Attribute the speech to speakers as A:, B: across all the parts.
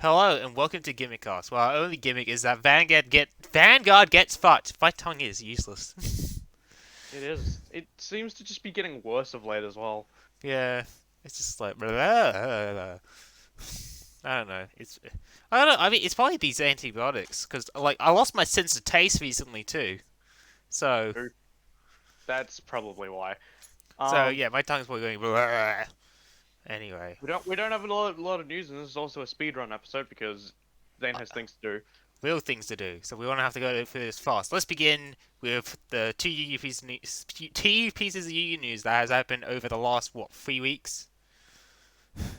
A: Hello and welcome to Gimmickast. Well, our only gimmick is that Vanguard gets fucked. My tongue is useless.
B: It is. It seems to just be getting worse of late as well.
A: Yeah, it's just like blah, blah, blah, blah. I don't know. I don't know. I mean, it's probably these antibiotics because like I lost my sense of taste recently too. So
B: True. That's probably why.
A: so
B: Um,
A: yeah, my tongue's probably going blah, blah, blah. Anyway.
B: we don't have a lot of news, and this is also a speedrun episode because Zane has things to do.
A: Real things to do, so we won't have to go through this fast. Let's begin with the two pieces of UU news that has happened over the last, what, 3 weeks?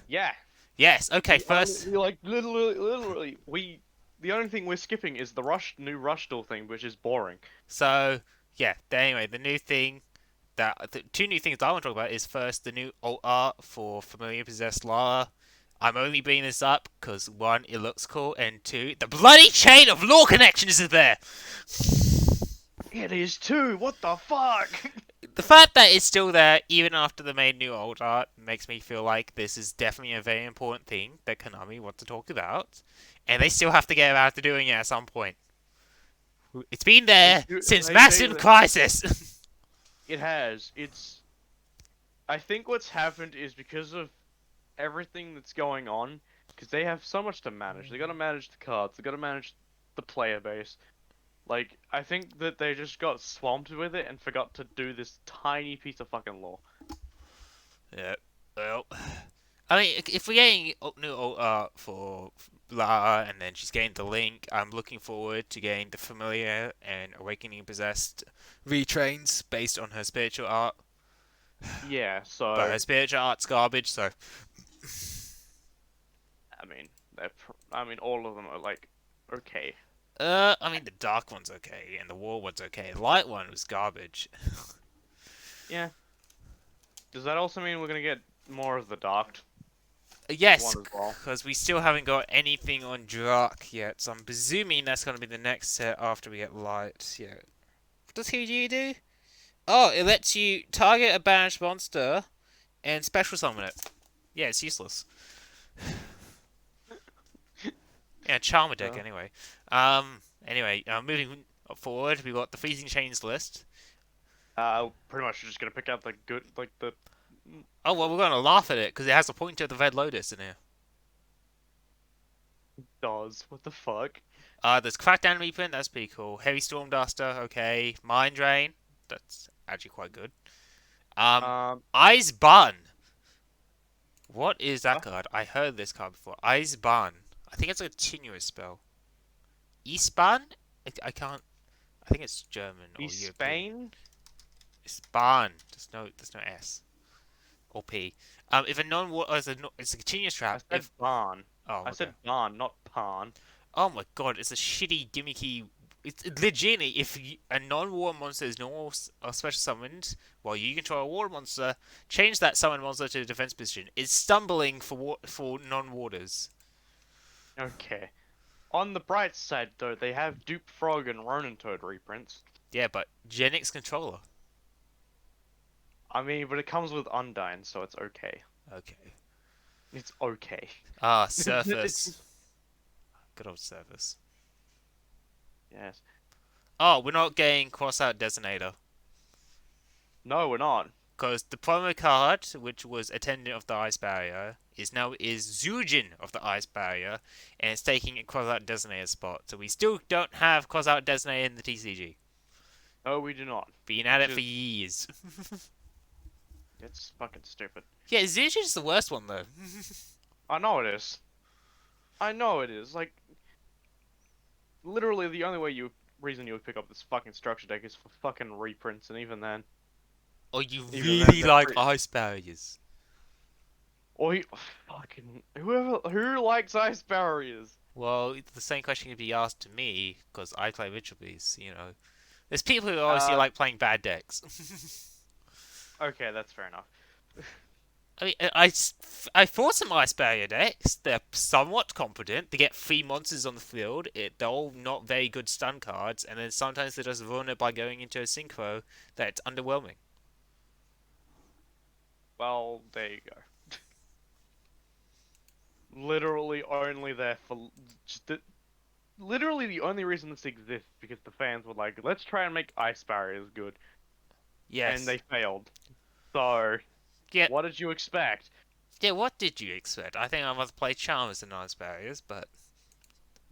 B: Yeah.
A: Yes, okay, first.
B: We like literally we. The only thing we're skipping is the new rush door thing, which is boring.
A: So, yeah, anyway, the two new things that I want to talk about is first the new alt art for Familiar Possessed Lara. I'm only bringing this up because one, it looks cool, and two, the bloody chain of lore connections is there!
B: It is too. What the fuck?
A: The fact that it's still there even after they made new old art makes me feel like this is definitely a very important thing that Konami want to talk about, and they still have to get around to doing it at some point. It's been there since
B: They say
A: Maximum
B: that
A: Crisis.
B: it has. It's. I think what's happened is because of everything that's going on, because they have so much to manage. They got to manage the cards. They got to manage the player base. Like, I think that they just got swamped with it and forgot to do this tiny piece of fucking lore.
A: Yeah, well, I mean, if we're getting new alt art for Lara and then she's getting the Link, I'm looking forward to getting the Familiar and Awakening Possessed retrains based on her spiritual art.
B: Yeah,
A: But
B: so
A: her spiritual art's garbage, so
B: I mean, I mean, all of them are like okay.
A: I mean the dark one's okay and the war one's okay. The light one was garbage.
B: Yeah. Does that also mean we're gonna get more of the dark
A: Yes,
B: one as well?
A: because we still haven't got anything on Drak yet, so I'm presuming that's going to be the next set after we get light. Yeah. What does he do? Oh, it lets you target a banished monster and special summon it. Yeah, it's useless. Yeah, Charmer deck
B: Uh,
A: anyway. Moving forward, we got the Freezing Chains list.
B: Pretty much just gonna pick out the good, like the
A: Oh well, we're going to laugh at it because it has a pointer of the Red Lotus in here.
B: does. What the fuck?
A: There's Crackdown Reprint, that's pretty cool. Heavy Storm Duster, okay. Mind Drain, that's actually quite good.
B: Um,
A: Eyes Bun. What is that
B: what?
A: card? I heard this card before. Eyes Bun. I think it's a continuous spell. Eastban? I can't. I think it's German
B: The
A: or European.
B: Spain?
A: Span. There's no S or P. If a it's a continuous
B: I
A: trap.
B: said barn.
A: Oh,
B: I
A: okay.
B: said barn, not pan.
A: Oh my god, it's a shitty gimmicky. It's legitimately if a non-war monster is normal or special summoned while you control a war monster, change that summoned monster to a defense position. It's stumbling for non-warders.
B: Okay. On the bright side, though, they have Dupe Frog and Ronin Toad reprints.
A: Yeah, but Genix controller.
B: I mean, but it comes with Undyne, so it's okay.
A: Okay.
B: It's okay.
A: Surface.
B: It's
A: Good old Surface.
B: yes.
A: Oh, we're not getting cross-out Designator.
B: No, we're not.
A: Because the promo card, which was Attendant of the Ice Barrier, is Zujin of the Ice Barrier, and it's taking a cross-out Designator spot. So we still don't have cross-out Designator in the TCG.
B: No, we do not.
A: Been at
B: Which
A: it for
B: is
A: years.
B: it's fucking stupid.
A: Yeah, Zujin's the worst one though.
B: I know it is. I know it is. Like literally, the only reason you would pick up this fucking structure deck is for fucking reprints, and
A: Or you
B: even then,
A: really
B: they're
A: like
B: pretty.
A: Ice Barriers.
B: Or fucking who likes ice barriers?
A: Well, the same question could be asked to me, because I play Ritual Beasts, you know. There's people who obviously
B: Uh,
A: like playing bad decks.
B: okay, that's fair enough.
A: I mean, I fought some Ice Barrier decks. They're somewhat competent. They get 3 monsters on the field. They're all not very good stun cards, and then sometimes they just ruin it by going into a synchro that's underwhelming.
B: Well, there you go. literally only there for just literally the only reason this exists because the fans were like, let's try and make ice barriers good, and
A: Yes.
B: they failed. So,
A: Yeah.
B: what did you expect?
A: Yeah. What did you expect? I think I must play Charmers and Ice Barriers, but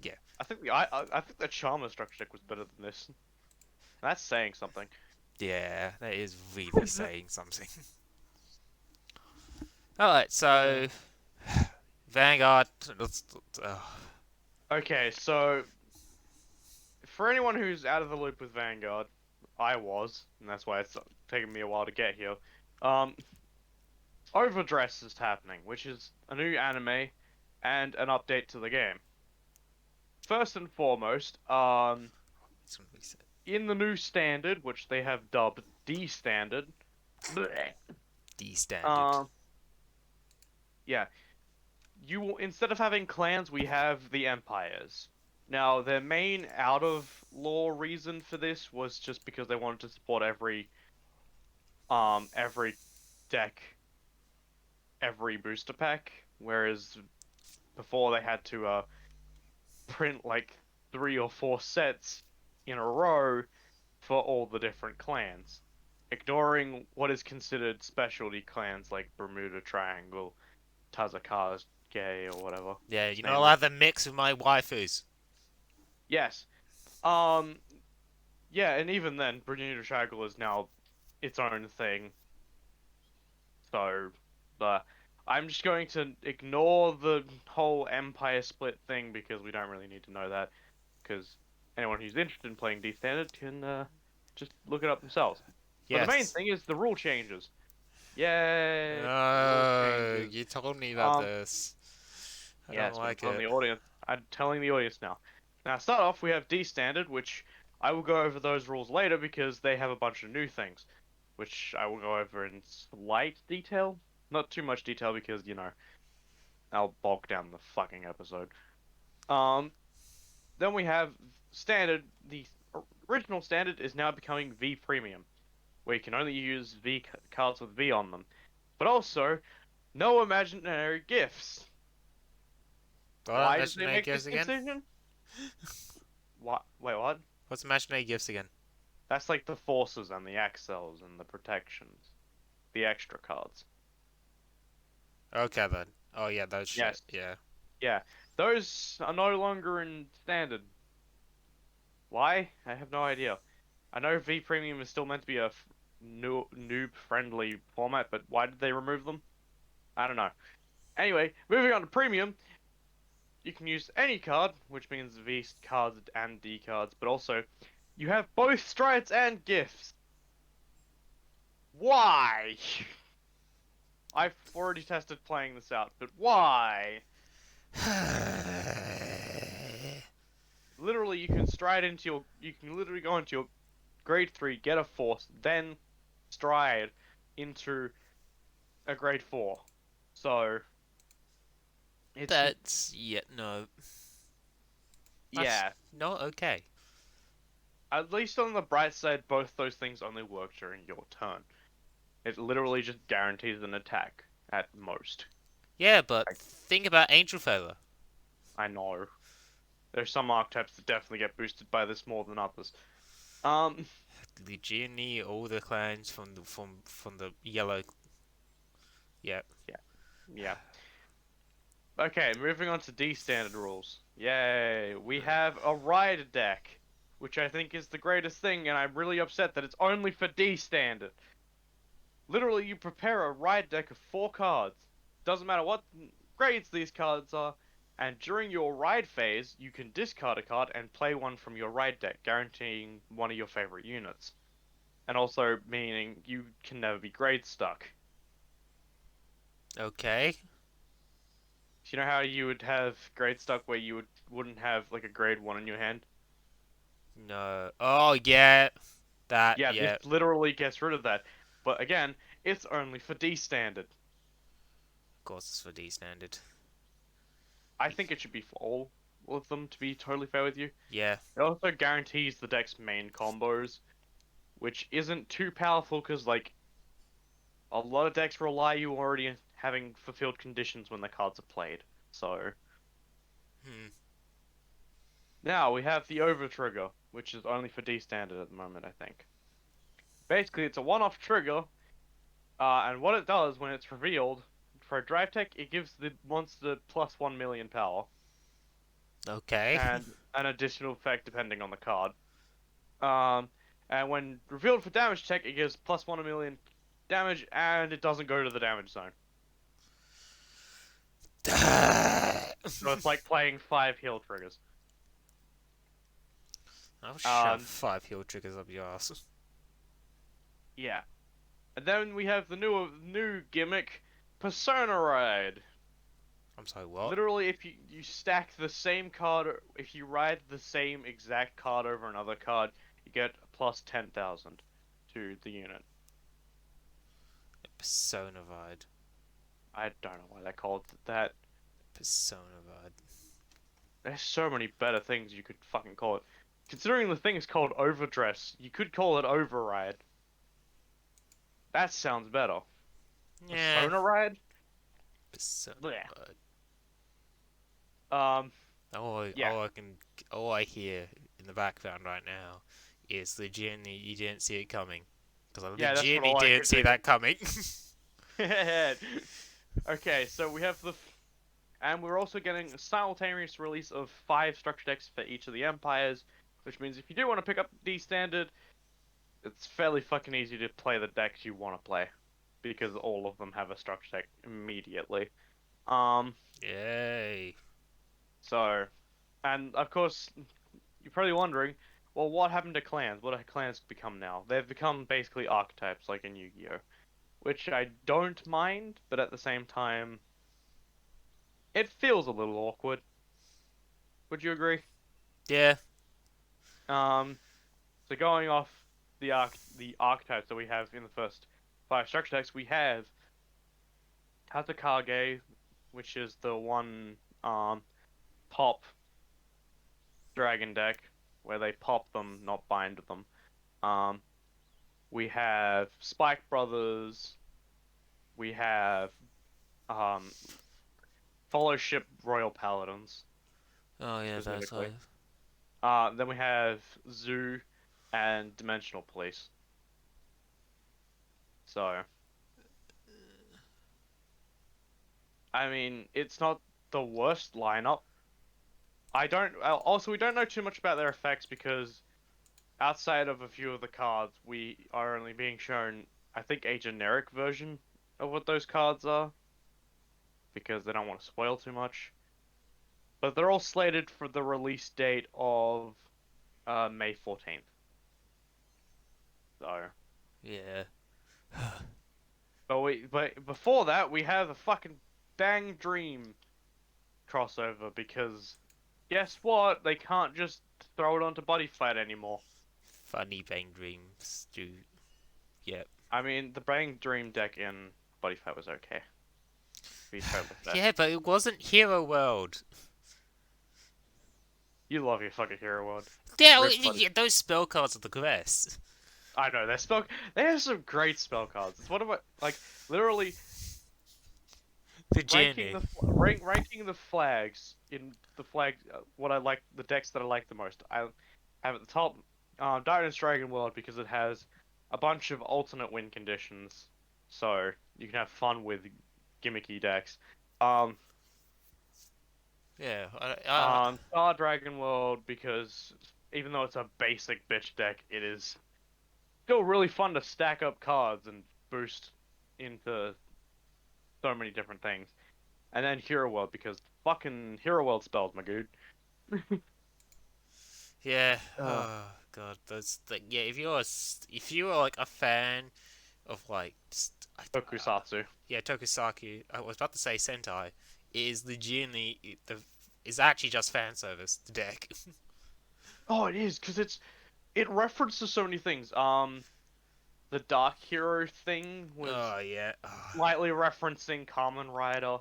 A: yeah.
B: I think the Charmer structure deck was better than this. That's saying something.
A: Yeah, that is really saying something. Alright,
B: Yeah.
A: so Vanguard.
B: Okay, so for anyone who's out of the loop with Vanguard, I was, and that's why it's taken me a while to get here. Um, Overdress is happening, which is a new anime and an update to the game. First and foremost,
A: It's gonna be set.
B: in the new standard, which they have dubbed D standard, bleh,
A: D standard.
B: um, yeah, you will, instead of having clans, we have the empires. Now, their main out of law reason for this was just because they wanted to support every deck, every booster pack, whereas before they had to print like 3 or 4 sets in a row for all the different clans, ignoring what is considered specialty clans like Bermuda Triangle, Tazaka's Gay, or whatever
A: Yeah,
B: its
A: you're not
B: name was.
A: allowed to mix with my waifus.
B: Yes. Um. Yeah, and even then, Bermuda Triangle is now its own thing. So, uh, I'm just going to ignore the whole Empire split thing because we don't really need to know that. Because anyone who's interested in playing D standard can just look it up themselves. But the main
A: Yes.
B: thing is the rule changes. Yay! Rule
A: Oh,
B: changes.
A: you told me about
B: Um,
A: this. I don't
B: yes, but I'm
A: like
B: telling
A: it.
B: the audience. I'm telling the audience now. Now, start off, we have D standard, which I will go over those rules later because they have a bunch of new things, which I will go over in slight detail. Not too much detail because, I'll bog down the fucking episode. Um, then we have standard. The original standard is now becoming V premium, where you can only use cards with V on them. But also, no imaginary gifts.
A: What?
B: Why did they
A: Imaginary
B: make
A: gifts
B: this
A: again?
B: decision? What? Wait, what?
A: What's imaginary gifts again?
B: That's like the forces and the accels and the protections, the extra cards.
A: Okay then. Oh yeah, those shit.
B: Yes.
A: Yeah.
B: Yeah. Those are no longer in standard. Why? I have no idea. I know V Premium is still meant to be a new noob friendly format, but why did they remove them? I don't know. Anyway, moving on to Premium, you can use any card, which means V cards and D cards, but also you have both strides and gifts. Why? I've already tested playing this out, but why? Literally, you can literally go into your grade 3, get a force, then stride into a grade 4. So, it's,
A: That's yeah, no. That's
B: yeah.
A: not okay.
B: At least on the bright side, both those things only work during your turn. It literally just guarantees an attack at most.
A: Yeah, but
B: I,
A: think about Angel Feather.
B: I know. There's some archetypes that definitely get boosted by this more than others. Um,
A: Legionny, all the clans from the yellow. Yeah.
B: yeah, yeah. Okay, moving on to D standard rules. Yay, we have a ride deck, which I think is the greatest thing, and I'm really upset that it's only for D standard. Literally, you prepare a ride deck of 4 cards. Doesn't matter what grades these cards are, and during your ride phase, you can discard a card and play one from your ride deck, guaranteeing one of your favorite units. And also meaning you can never be grade stuck.
A: Okay.
B: Do you know how you would have grade stuck where wouldn't have like a grade 1 in your hand?
A: No. Oh yeah. That
B: Yeah, this
A: yeah.
B: literally gets rid of that. But again, it's only for D standard.
A: Of course, it's for D standard.
B: I think it should be for all of them, to be totally fair with you.
A: Yeah.
B: It also guarantees the deck's main combos, which isn't too powerful because, like, a lot of decks rely you already having fulfilled conditions when the cards are played. So
A: Hmm.
B: now we have the over trigger, which is only for D standard at the moment, I think. Basically, it's a one-off trigger, and what it does when it's revealed for a drive tech, it gives the monster plus 1 million power
A: Okay.
B: and an additional effect depending on the card. Um, and when revealed for damage tech, it gives plus 1 million damage, and it doesn't go to the damage zone. So it's like playing 5 heal triggers.
A: I'll shove
B: Um,
A: 5 heal triggers up your ass.
B: yeah. And then we have the new gimmick, Persona Ride.
A: I'm sorry, what?
B: Literally, if you stack the same card, if you ride the same exact card over another card, you get plus 10,000 to the unit.
A: Persona Vide.
B: I don't know why they called it that.
A: Persona Vide.
B: There's so many better things you could fucking call it. Considering the thing is called Overdress, you could call it Override. That sounds better.
A: Yeah.
B: Persona Ride?
A: Persona
B: Blech.
A: Vide.
B: Um, yeah.
A: All I hear in the background right now is legitimately you didn't see it coming. Because I
B: Yeah, that's what
A: legitimately
B: all I
A: didn't
B: could
A: see
B: think
A: that coming.
B: of. Okay, so we have and we're also getting a simultaneous release of 5 structure decks for each of the empires, which means if you do want to pick up D standard, it's fairly fucking easy to play the decks you want to play, because all of them have a structure deck immediately. Um,
A: Yay.
B: so, and of course, you're probably wondering, well, what happened to clans? What have clans become now? They've become basically archetypes, like in Yu-Gi-Oh, which I don't mind, but at the same time, it feels a little awkward. Would you agree?
A: Yeah.
B: Um, so going off the archetypes that we have in the first 5 structure decks, we have Katakage, which is the one pop dragon deck where they pop them, not bind them. Um, we have Spike Brothers. We have um Fellowship Royal Paladins
A: Oh yeah, that's
B: specifically.
A: right.
B: Then we have Zoo and Dimensional Police. So, I mean, it's not the worst lineup. I don't. Also, we don't know too much about their effects because outside of a few of the cards, we are only being shown, I think, a generic version of what those cards are because they don't want to spoil too much. But they're all slated for the release date of May 14th. So,
A: Yeah.
B: but before that, we have a fucking Bang Dream crossover because guess what? They can't just throw it onto Buddy Flat anymore.
A: Funny Bang Dreams, dude. Yep.
B: I mean, the Bang Dream deck in Buddy Flat was okay. To be totally fair.
A: Yeah, but it wasn't Hero World.
B: You love your fucking Hero World.
A: Yeah,
B: Rip Buddy.
A: yeah, those spell cards are the best.
B: I know, they have some great spell cards. It's one of my, like, literally
A: The Genie.
B: ranking the flags in the flag, what I like, the decks that I like the most. I have at the top, Darkness Dragon World because it has a bunch of alternate win conditions, so you can have fun with gimmicky decks. Um,
A: Yeah,
B: Star Dragon World because even though it's a basic bitch deck, it is still really fun to stack up cards and boost into so many different things. And then Hero World because fucking Hero World spells, my dude.
A: yeah.
B: Uh,
A: Oh god, those like yeah. If you are like a fan of like
B: Tokusatsu.
A: yeah Tokusaki, I was about to say Sentai, is legitimately the is actually just fan service. The deck.
B: Oh, it is because it references so many things. The Dark Hero thing was
A: Oh yeah. Oh.
B: slightly referencing Kamen Rider.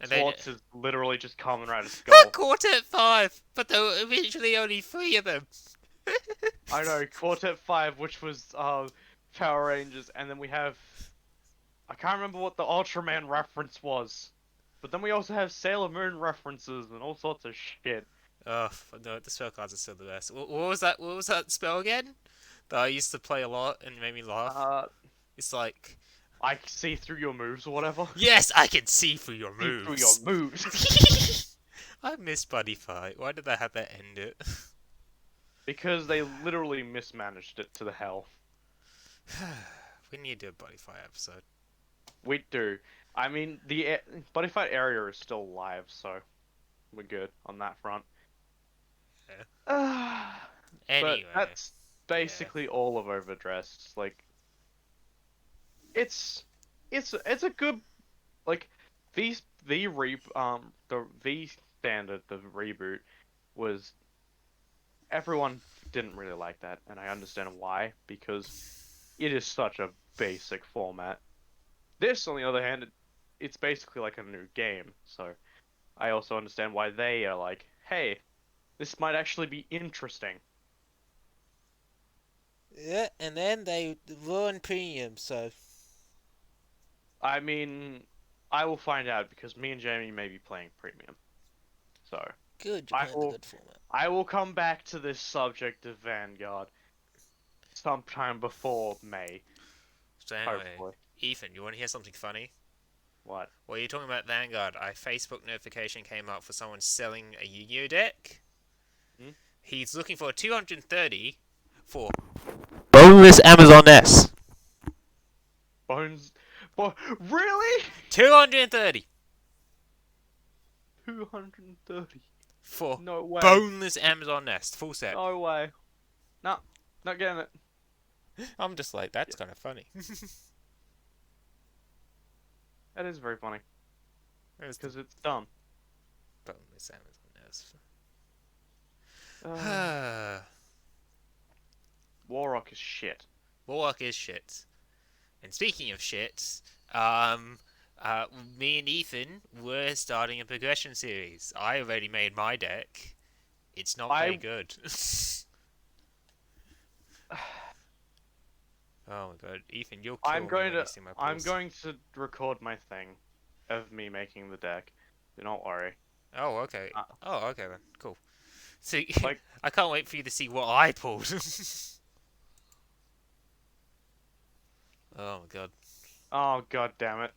A: And then
B: Swartz is literally just Kamen Rider Skull.
A: Quartet 5, but there were eventually only 3 of them.
B: I know, Quartet 5, which was Power Rangers, and then we have I can't remember what the Ultraman reference was. but then we also have Sailor Moon references and all sorts of shit.
A: Oh no, the spell cards are still the best. What was that? What was that spell again? That I used to play a lot and made me laugh.
B: Uh,
A: It's like,
B: I see through your moves or whatever.
A: yes, I can see through your
B: See through your
A: moves.
B: moves.
A: I miss Buddy Fight. Why did they have that end it?
B: Because they literally mismanaged it to the hell.
A: We need to do a Buddy Fight episode.
B: We do. I mean, the Buddy Fight area is still live, so we're good on that front.
A: Yeah.
B: But
A: Anyway,
B: that's
A: yeah.
B: basically all of Overdressed. Like, it's it's a good like the V standard, the reboot was everyone didn't really like that, and I understand why because it is such a basic format. This, on the other hand, it's basically like a new game, so I also understand why they are like, hey, this might actually be interesting.
A: Yeah, and then they ruined premium, so
B: I mean, I will find out because me and Jamie may be playing premium. So
A: good. You're
B: I
A: playing the
B: will
A: good format.
B: I will come back to this subject of Vanguard sometime before May,
A: So anyway,
B: hopefully.
A: Ethan, you want to hear something funny?
B: What?
A: While you're talking about Vanguard, a Facebook notification came up for someone selling a Yu-Gi-Oh deck.
B: Hmm?
A: He's looking for 230 for boneless Amazon S.
B: Bones? Really?
A: 230
B: 230?
A: for
B: No way.
A: boneless Amazon Nest, full set.
B: No way. No, not getting it.
A: I'm just like, that's kind of funny.
B: That is very funny
A: Where's the
B: because it's dumb.
A: boneless Amazon Nest?
B: Uh, Warrock is shit.
A: Warlock is shit. And speaking of shit, um, uh, me and Ethan were starting a progression series. I already made my deck. It's not very
B: I
A: good. Oh my god, Ethan, you'll
B: I'm
A: kill me
B: going
A: when you
B: to
A: see my
B: I'm
A: pulls.
B: going to record my thing of me making the deck. Do not worry.
A: Oh, okay.
B: Uh,
A: Oh, okay then. Cool. See,
B: like,
A: I can't wait for you to see what I pulled. Oh my god.
B: oh god damn it.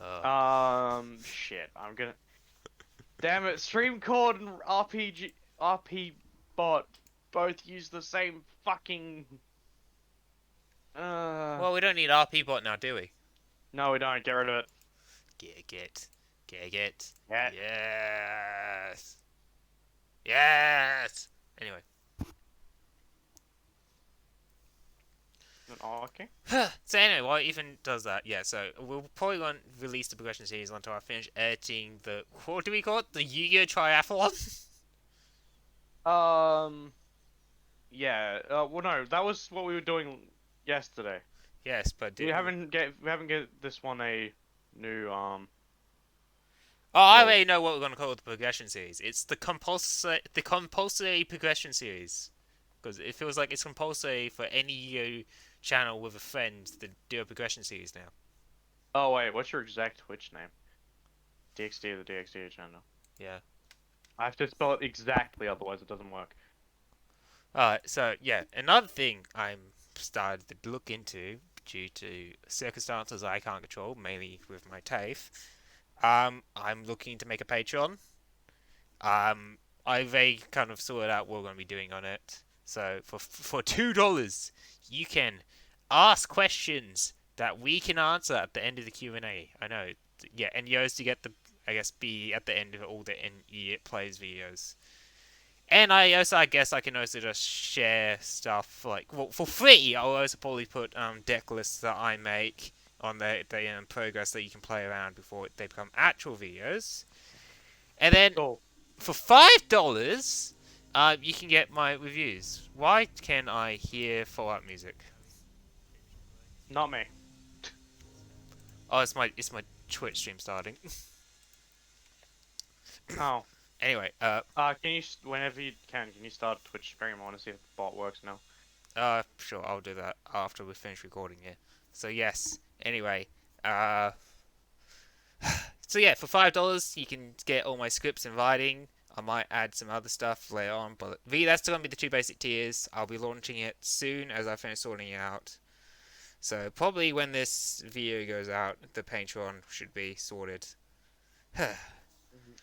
A: Uh,
B: Shit. I'm gonna. Damn it. Streamcord and RP bot both use the same fucking. Uh.
A: well, we don't need RP bot now, do we?
B: No, we don't. Get rid of it.
A: Get. Get.
B: Yeah.
A: Yes. Yes. Anyway.
B: Oh, okay.
A: So anyway, while Ethan does that, yeah, so we'll probably won't release the progression series until I finish editing the, what do we call it? The Yu-Gi-Oh! Triathlon?
B: Um. Yeah. Well, no. That was what we were doing yesterday.
A: Yes, but
B: We haven't get this one a new
A: oh, I
B: well,
A: already know what we're gonna call the progression series. It's the compulsory progression series because it feels like it's compulsory for any channel with a friend to do a progression series now.
B: oh wait, what's your exact Twitch name? DXD or the DXD channel.
A: Yeah.
B: I have to spell it exactly, otherwise it doesn't work.
A: Alright, so yeah, another thing I'm started to look into due to circumstances I can't control, mainly with my TAFE. I'm looking to make a Patreon. I very kind of sorted out what we're going to be doing on it. So for $2, you can ask questions that we can answer at the end of the Q&A. I know, yeah, and yours to get the I guess be at the end of all the NE plays videos. And I guess I can also just share stuff like well for free. I'll also probably put deck lists that I make on the progress that you can play around before they become actual videos. And then
B: Oh,
A: for $5, you can get my reviews. Why can I hear Fallout music?
B: not me.
A: Oh, it's my Twitch stream starting.
B: Oh.
A: Anyway,
B: Can you whenever you can you start a Twitch stream? I want to see if the bot works now.
A: sure, I'll do that after we finish recording here. So yes. Anyway, uh, So yeah, for $5 you can get all my scripts and writing. I might add some other stuff later on, but that's gonna be the two basic tiers. I'll be launching it soon as I finish sorting it out. So probably when this video goes out, the Patreon should be sorted.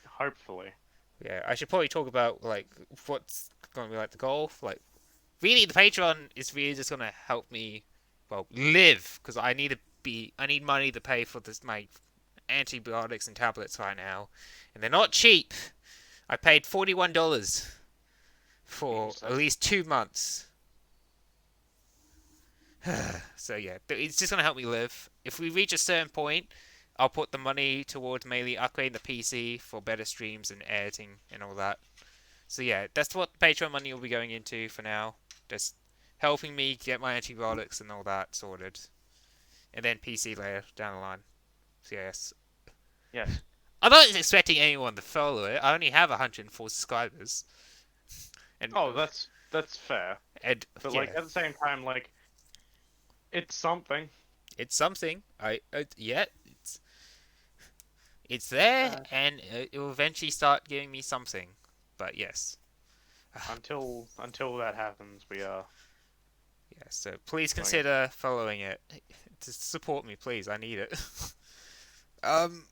B: Hopefully.
A: Yeah, I should probably talk about like what's going to be like the goal. Like, really, the Patreon is really just going to help me, well, live because I need money to pay for this my antibiotics and tablets right now, and they're not cheap. I paid $41 for
B: Jesus,
A: at least 2 months. So yeah, it's just gonna help me live. If we reach a certain point, I'll put the money towards mainly upgrading the PC for better streams and editing and all that. So yeah, that's what Patreon money will be going into for now. Just helping me get my antibiotics and all that sorted, and then PC later down the line. So yes,
B: yes.
A: I'm not expecting anyone to follow it. I only have 104 subscribers, and
B: Oh, that's fair.
A: and
B: But like
A: yeah,
B: at the same time, like it's something.
A: it's something. Yeah, it's there,
B: Uh,
A: and it will eventually start giving me something. But yes,
B: until that happens, we are
A: yeah. So please
B: doing it.
A: consider following it to support me, please. I need it.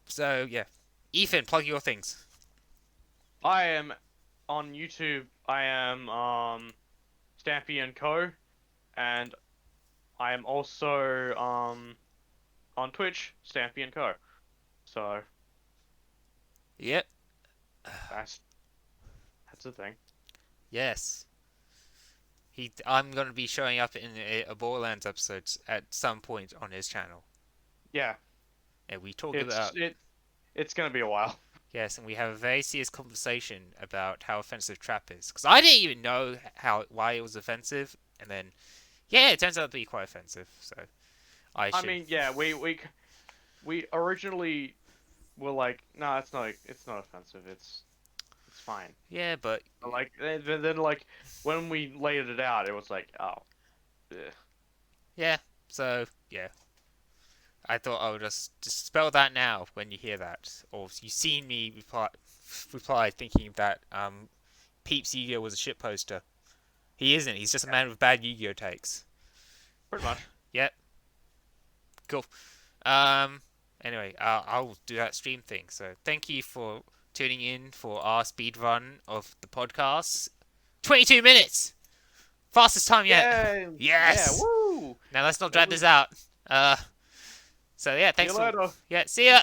A: So yeah, Ethan, plug your things.
B: I am on YouTube. I am Stampy and Co. And I am also on Twitch, Stampy and Co. So
A: Yep.
B: that's that's the thing.
A: Yes. I'm gonna be showing up in a Borderlands episode at some point on his channel,
B: Yeah,
A: and we talk
B: it's
A: about
B: it it's gonna be a while.
A: yes, and we have a very serious conversation about how offensive trap is. Because I didn't even know why it was offensive, and then yeah, it turns out to be quite offensive. So I
B: I
A: should
B: mean, yeah, we originally were like, no, it's not offensive. It's fine.
A: yeah, but
B: But like then like when we laid it out, it was like, oh, ugh.
A: yeah. So yeah, I thought I would just spell that now when you hear that, or if you seen me reply thinking that Peeps Yu-Gi-Oh was a shit poster. He isn't. He's just a man with bad Yu-Gi-Oh takes.
B: Pretty much.
A: Yep. Cool. Um. Anyway, I'll do that stream thing. So thank you for tuning in for our speed run of the podcast. 22 minutes. Fastest time yet.
B: Yeah, yeah,
A: Yes.
B: woo!
A: Now let's not
B: That
A: drag this
B: was.
A: out. So yeah,
B: See you
A: thanks for
B: later.
A: yeah. See ya.